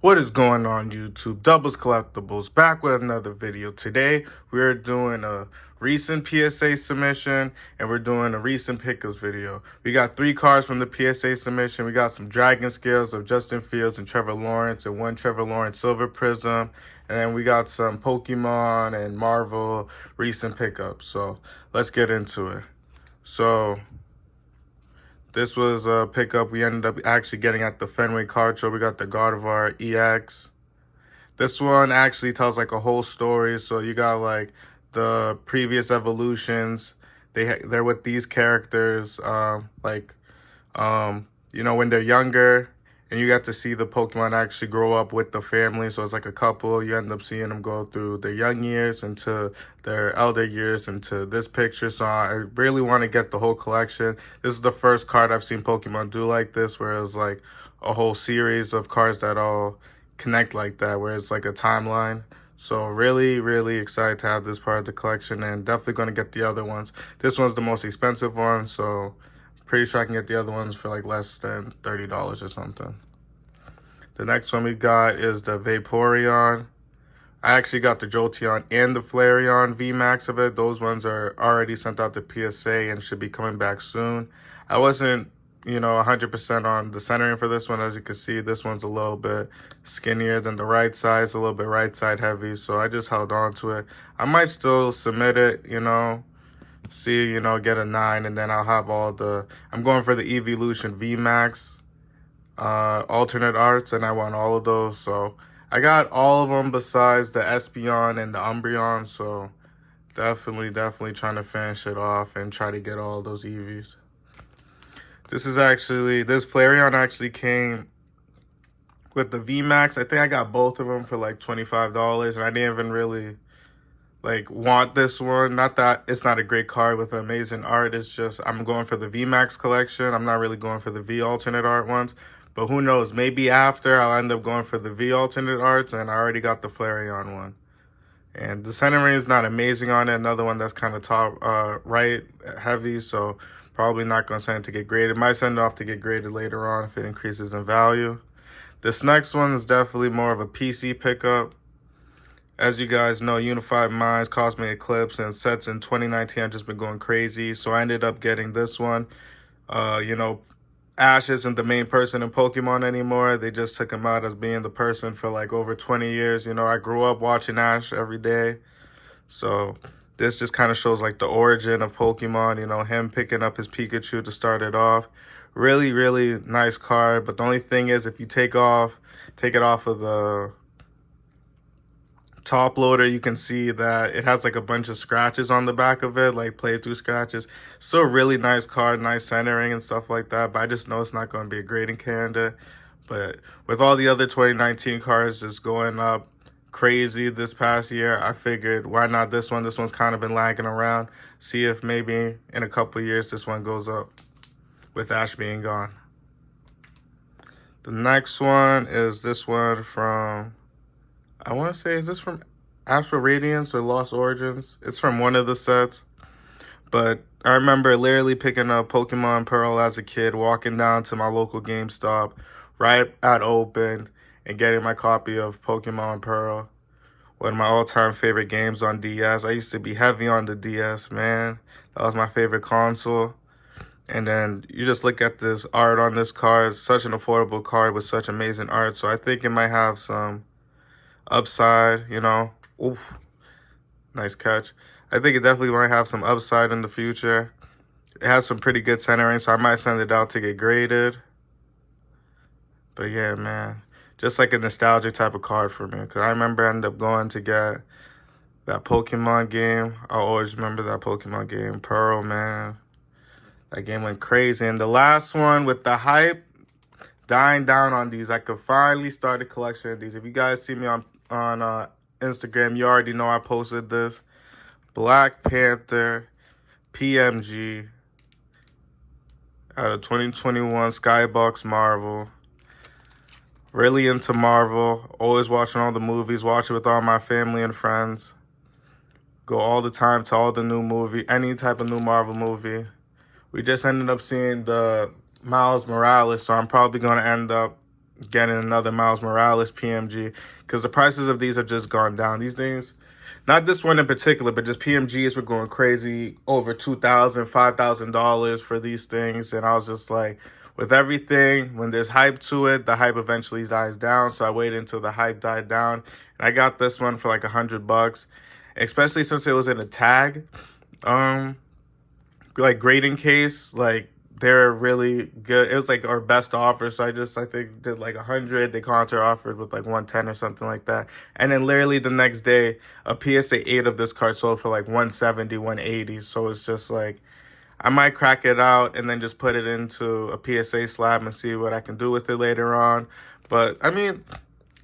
What is going on, YouTube? Doubles Collectibles back with another video. Today we're doing a recent PSA submission and we're doing a recent pickups video. We got 3 cards from the PSA submission. We got some Dragon Scales of Justin Fields and Trevor Lawrence and 1 Trevor Lawrence Silver Prism. And then we got some Pokemon and Marvel recent pickups. So let's get into it. So this was a pickup we ended up actually getting at the Fenway Card Show. We got the Gardevoir EX. This one actually tells like a whole story. So you got like the previous evolutions. They're with these characters, when they're younger, and you get to see the Pokemon actually grow up with the family. So it's like a couple. You end up seeing them go through their young years into their elder years into this picture. So I really want to get the whole collection. This is the first card I've seen Pokemon do like this, where it's like a whole series of cards that all connect like that, where it's like a timeline. So really, really excited to have this part of the collection, and definitely going to get the other ones. This one's the most expensive one, so pretty sure I can get the other ones for like less than $30 or something. The next one we got is the Vaporeon. I actually got the Jolteon and the Flareon VMAX of it. Those ones are already sent out to PSA and should be coming back soon. I wasn't 100% on the centering for this one. As you can see, this one's a little bit skinnier than the right side. It's a little bit right side heavy, so I just held on to it. I might still submit it, see, get a 9, and then I'll have I'm going for the Evolution VMAX alternate arts, and I want all of those. So I got all of them besides the Espeon and the Umbreon, so definitely trying to finish it off and try to get all those EVs. This Flareon actually came with the VMAX. I think I got both of them for like $25, and I didn't even really want this one. Not that it's not a great card with amazing art. It's just I'm going for the VMAX collection. I'm not really going for the V alternate art ones. But who knows? Maybe after I'll end up going for the V alternate arts, and I already got the Flareon one. And the centering is not amazing on it. Another one that's kind of top right heavy, so probably not going to send it to get graded. Might send it off to get graded later on if it increases in value. This next one is definitely more of a PC pickup. As you guys know, Unified Minds, Cosmic Eclipse, and sets in 2019 have just been going crazy. So I ended up getting this one. Ash isn't the main person in Pokemon anymore. They just took him out as being the person for like over 20 years. I grew up watching Ash every day. So this just kind of shows like the origin of Pokemon, him picking up his Pikachu to start it off. Really, really nice card. But the only thing is, if you take it off of the top loader, you can see that it has like a bunch of scratches on the back of it, like playthrough scratches. Still a really nice card, nice centering and stuff like that, but I just know it's not going to be a grading candidate. But with all the other 2019 cards just going up crazy this past year, I figured why not this one? This one's kind of been lagging around. See if maybe in a couple years this one goes up with Ash being gone. The next one is this one from, I want to say, is this from Astral Radiance or Lost Origins? It's from one of the sets. But I remember literally picking up Pokemon Pearl as a kid, walking down to my local GameStop right at open and getting my copy of Pokemon Pearl. One of my all-time favorite games on DS. I used to be heavy on the DS, man. That was my favorite console. And then you just look at this art on this card. It's such an affordable card with such amazing art. So I think it might have some upside, Oof, nice catch. I think it definitely might have some upside in the future. It has some pretty good centering, so I might send it out to get graded. But yeah, man, just like a nostalgic type of card for me. Because I remember I ended up going to get that Pokemon game. I'll always remember that Pokemon game, Pearl, man. That game went crazy. And the last one with the hype dying down on these, I could finally start a collection of these. If you guys see me on Instagram, you already know I posted this. Black Panther PMG out of 2021 Skybox Marvel. Really into Marvel. Always watching all the movies. Watch it with all my family and friends. Go all the time to all the new movie. Any type of new Marvel movie. We just ended up seeing the Miles Morales, so I'm probably going to end up getting another Miles Morales PMG, because the prices of these have just gone down. These things, not this one in particular, but just PMGs were going crazy, over $2,000, $5,000 for these things. And I was just like, with everything, when there's hype to it, the hype eventually dies down. So I waited until the hype died down. And I got this one for like $100, especially since it was in a tag. Like grading case, like they're really good. It was like our best offer, so I think did like 100. They counter offered with like 110 or something like that. And then literally the next day, a PSA 8 of this card sold for like 170, 180. So it's just like I might crack it out and then just put it into a PSA slab and see what I can do with it later on. But I mean,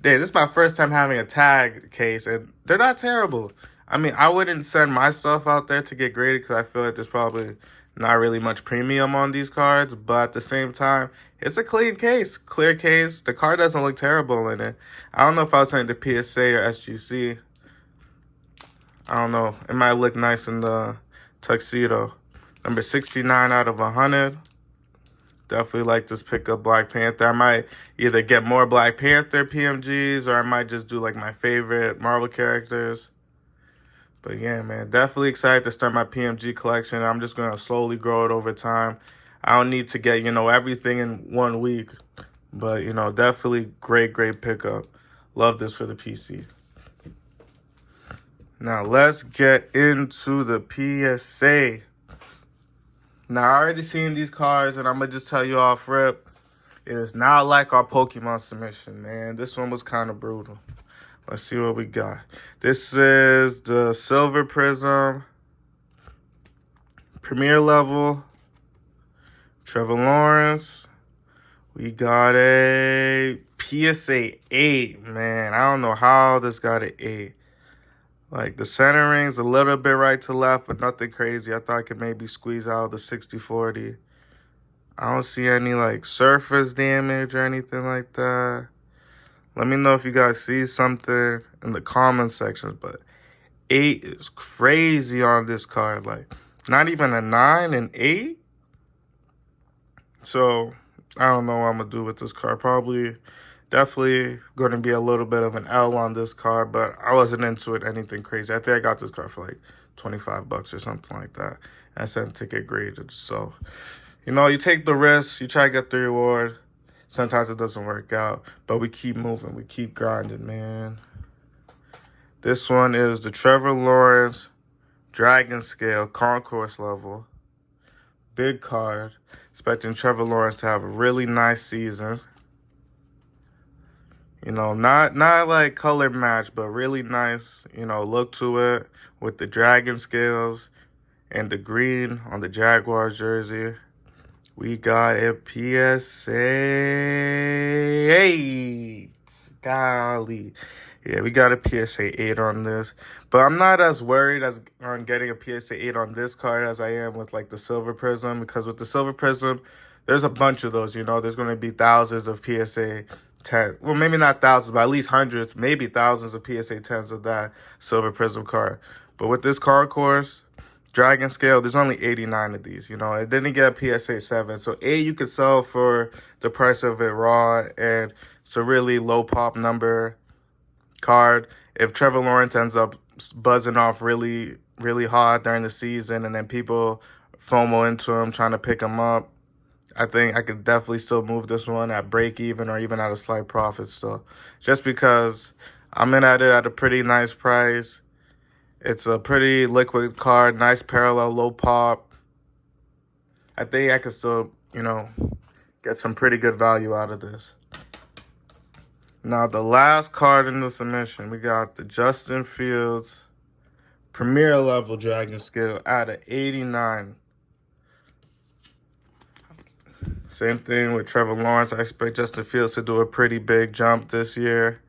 this is my first time having a tag case, and they're not terrible. I mean, I wouldn't send my stuff out there to get graded because I feel like there's probably not really much premium on these cards. But at the same time, it's a clean case, clear case. The card doesn't look terrible in it. I don't know if I was saying the PSA or SGC. I don't know. It might look nice in the tuxedo. Number 69 out of 100. Definitely like this pickup, Black Panther. I might either get more Black Panther PMGs or I might just do like my favorite Marvel characters. But yeah, man, definitely excited to start my PMG collection. I'm just going to slowly grow it over time. I don't need to get, everything in 1 week. But, definitely great pickup. Love this for the PC. Now, let's get into the PSA. Now, I already seen these cards, and I'm going to just tell you off rip. It is not like our Pokemon submission, man. This one was kind of brutal. Let's see what we got. This is the Silver Prism, Premier Level, Trevor Lawrence. We got a PSA 8, man. I don't know how this got an 8. Like, the centering's a little bit right to left, but nothing crazy. I thought I could maybe squeeze out the 60-40. I don't see any, like, surface damage or anything like that. Let me know if you guys see something in the comment sections, but 8 is crazy on this card. Like, not even a 9, an 8? So, I don't know what I'm going to do with this card. Definitely going to be a little bit of an L on this card, but I wasn't into it anything crazy. I think I got this card for like $25 or something like that. And I sent it to get graded. So, you take the risk, you try to get the reward. Sometimes it doesn't work out, but we keep moving. We keep grinding, man. This one is the Trevor Lawrence Dragon Scale Concourse Level. Big card. Expecting Trevor Lawrence to have a really nice season. Not like color match, but really nice, look to it with the dragon scales and the green on the Jaguars jersey. We got a PSA 8. Golly. Yeah, we got a PSA 8 on this. But I'm not as worried on getting a PSA 8 on this card as I am with, like, the Silver Prism. Because with the Silver Prism, there's a bunch of those, There's going to be thousands of PSA 10. Well, maybe not thousands, but at least hundreds, maybe thousands of PSA 10s of that Silver Prism card. But with this concourse Dragon Scale, there's only 89 of these, It didn't get a PSA 7. So 8 you could sell for the price of it raw, and it's a really low pop number card. If Trevor Lawrence ends up buzzing off really, really hot during the season and then people FOMO into him trying to pick him up, I think I could definitely still move this one at break even or even at a slight profit still. Just because I'm in at it at a pretty nice price. It's a pretty liquid card, nice parallel, low pop. I think I could still, get some pretty good value out of this. Now, the last card in the submission, we got the Justin Fields Premier Level Dragon Scale at an 89. Same thing with Trevor Lawrence. I expect Justin Fields to do a pretty big jump this year.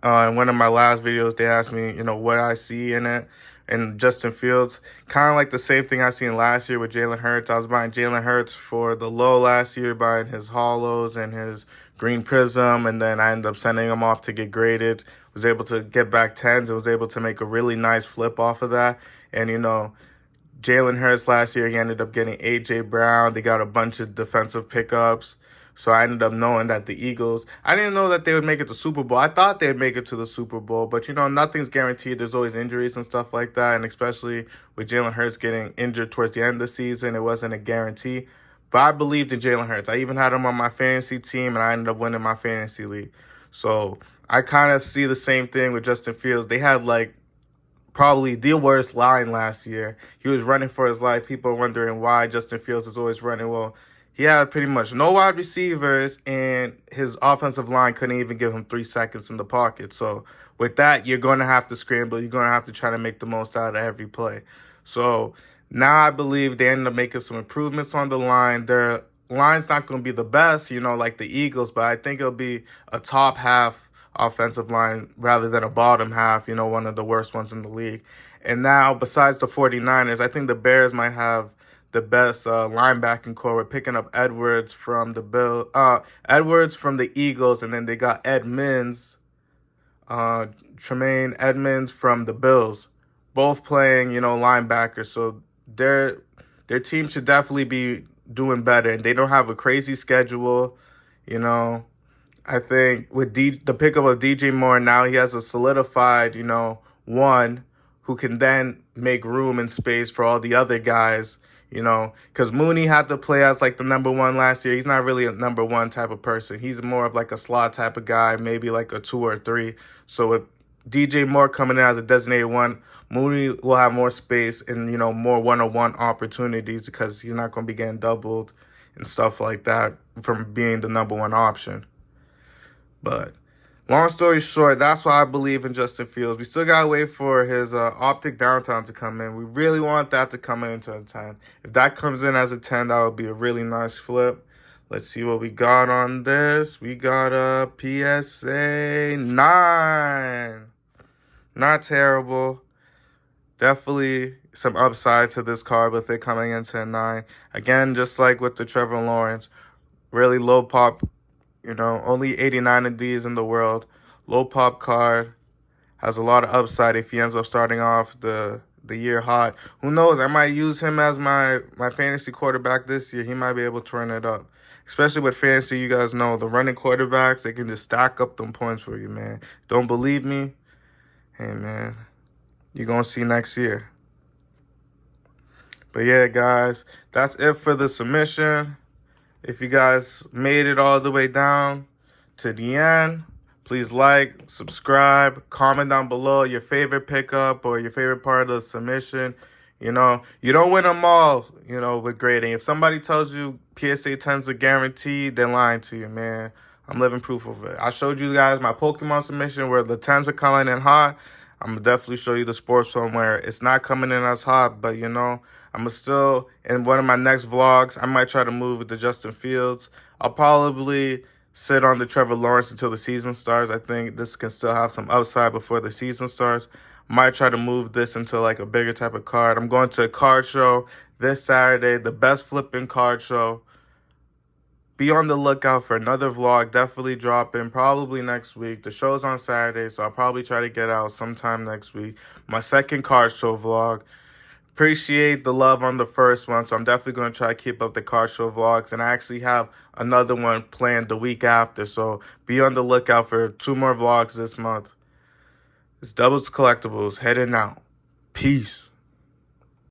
In one of my last videos, they asked me, what I see in it. And Justin Fields, kind of like the same thing I seen last year with Jalen Hurts. I was buying Jalen Hurts for the low last year, buying his hollows and his green prism, and then I ended up sending him off to get graded. Was able to get back 10s and was able to make a really nice flip off of that. And, Jalen Hurts last year, he ended up getting A.J. Brown. They got a bunch of defensive pickups So I ended up knowing that the Eagles, I didn't know that they would make it to Super Bowl. I thought they'd make it to the Super Bowl, but nothing's guaranteed. There's always injuries and stuff like that. And especially with Jalen Hurts getting injured towards the end of the season, it wasn't a guarantee. But I believed in Jalen Hurts. I even had him on my fantasy team, and I ended up winning my fantasy league. So I kind of see the same thing with Justin Fields. They had probably the worst line last year. He was running for his life. People are wondering why Justin Fields is always running. Well, he had pretty much no wide receivers, and his offensive line couldn't even give him 3 seconds in the pocket. So with that, you're going to have to scramble. You're going to have to try to make the most out of every play. So now I believe they ended up making some improvements on the line. Their line's not going to be the best, like the Eagles, but I think it'll be a top half offensive line rather than a bottom half, one of the worst ones in the league. And now, besides the 49ers, I think the Bears might have the best linebacking core. We're picking up Edwards from the Eagles, and then they got Tremaine Edmonds from the Bills, both playing, linebackers. So their team should definitely be doing better, and they don't have a crazy schedule, I think with the pickup of DJ Moore, now he has a solidified, one who can then make room and space for all the other guys, because Mooney had to play as the number one last year. He's not really a number one type of person. He's more of a slot type of guy, maybe a 2 or 3. So with DJ Moore coming in as a designated one, Mooney will have more space and, more one-on-one opportunities because he's not going to be getting doubled and stuff like that from being the number one option. But long story short, that's why I believe in Justin Fields. We still got to wait for his optic downtown to come in. We really want that to come into a 10. If that comes in as a 10, that would be a really nice flip. Let's see what we got on this. We got a PSA 9. Not terrible. Definitely some upside to this card with it coming into a 9. Again, just like with the Trevor Lawrence, really low pop. Only 89 of these in the world. Low pop card. Has a lot of upside if he ends up starting off the year hot. Who knows? I might use him as my fantasy quarterback this year. He might be able to turn it up. Especially with fantasy, you guys know the running quarterbacks, they can just stack up them points for you, man. Don't believe me? Hey, man. You're going to see next year. But yeah, guys, that's it for the submission. If you guys made it all the way down to the end, please subscribe, comment down below your favorite pickup or your favorite part of the submission. You don't win them all, with grading. If somebody tells you PSA 10s are guaranteed, they're lying to you, man. I'm living proof of it. I showed you guys my Pokemon submission where the 10s were coming in hot. I'm going to definitely show you the sports one where it's not coming in as hot, but, I'm still, in one of my next vlogs, I might try to move with the Justin Fields. I'll probably sit on the Trevor Lawrence until the season starts. I think this can still have some upside before the season starts. Might try to move this into a bigger type of card. I'm going to a card show this Saturday, the best flipping card show. Be on the lookout for another vlog, definitely dropping probably next week. The show's on Saturday, so I'll probably try to get out sometime next week. My second card show vlog. Appreciate the love on the first one, so I'm definitely going to try to keep up the card show vlogs, and I actually have another one planned the week after, so be on the lookout for 2 more vlogs this month. It's Doubles Collectibles, heading out. Peace.